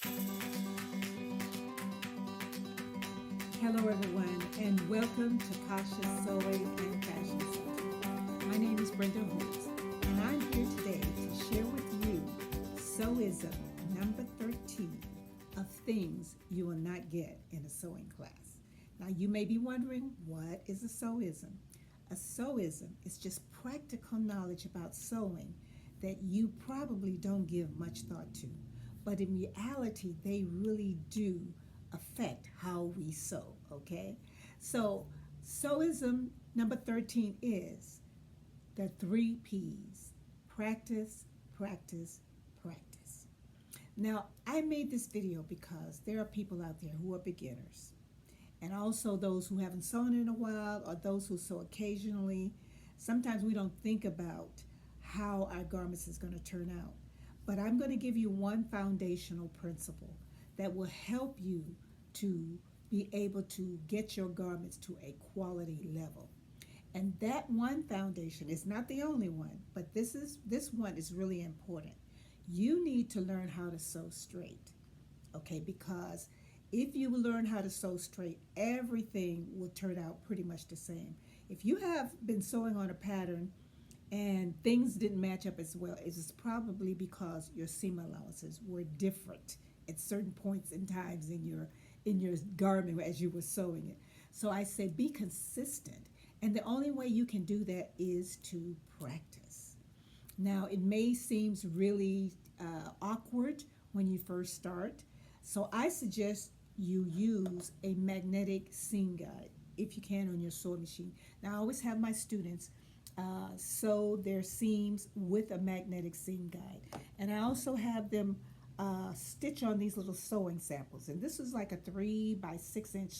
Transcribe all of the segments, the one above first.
Hello, everyone, and welcome to Kasha's Sewing and Fashion Center. My name is Brenda Holmes, and I'm here today to share with you Sewism number 13 of things you will not get in a sewing class. Now, you may be wondering, what is a sewism? A sewism is just practical knowledge about sewing that you probably don't give much thought to, but in reality, they really do affect how we sew, okay? So, sewism number 13 is the three P's: practice, practice, practice. Now, I made this video because there are people out there who are beginners, and also those who haven't sewn in a while, or those who sew occasionally. Sometimes we don't think about how our garments is going to turn out. But I'm going to give you one foundational principle that will help you to be able to get your garments to a quality level. And that one foundation is not the only one, but this one is really important. You need to learn how to sew straight, okay? Because if you learn how to sew straight, everything will turn out pretty much the same. If you have been sewing on a pattern and things didn't match up as well, it's probably because your seam allowances were different at certain points in times in your garment as you were sewing it. So I say be consistent, and the only way you can do that is to practice. Now, it may seem really awkward when you first start, so I suggest you use a magnetic seam guide if you can on your sewing machine. Now, I always have my students sew their seams with a magnetic seam guide, and I also have them stitch on these little sewing samples. And this is like a 3 by 6 inch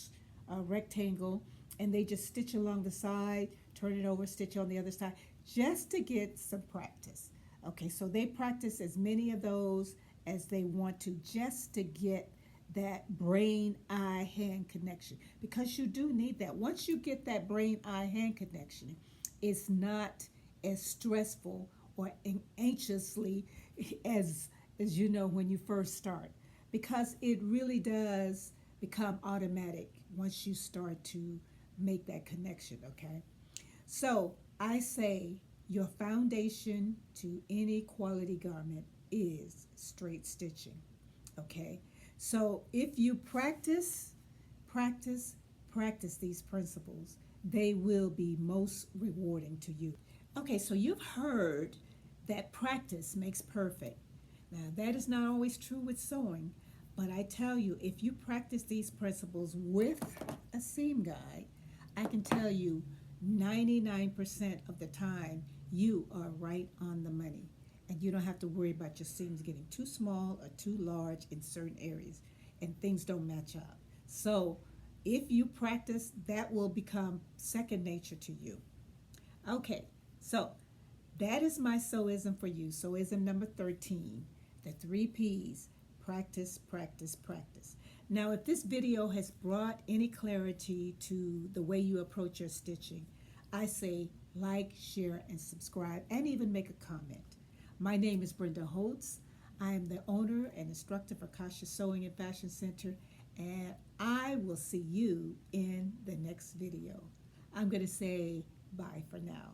rectangle, and they just stitch along the side, turn it over, stitch on the other side, just to get some practice. Okay, so they practice as many of those as they want to, just to get that brain eye hand connection, because you do need that. Once you get that brain eye hand connection, it's not as stressful or anxiously as you know when you first start, because it really does become automatic once you start to make that connection. Okay, so I say your foundation to any quality garment is straight stitching. Okay, so if you practice practice these principles, they will be most rewarding to you. Okay, so you've heard that practice makes perfect. Now, that is not always true with sewing, but I tell you, if you practice these principles with a seam guide, I can tell you 99% of the time you are right on the money. And you don't have to worry about your seams getting too small or too large in certain areas, and things don't match up. So, if you practice, that will become second nature to you. Okay, so that is my sewism for you. Sewism number 13, the three P's: practice, practice, practice. Now, if this video has brought any clarity to the way you approach your stitching, I say like, share, and subscribe, and even make a comment. My name is Brenda Holtz. I am the owner and instructor for Kasha Sewing and Fashion Center, and I will see you in the next video. I'm going to say bye for now.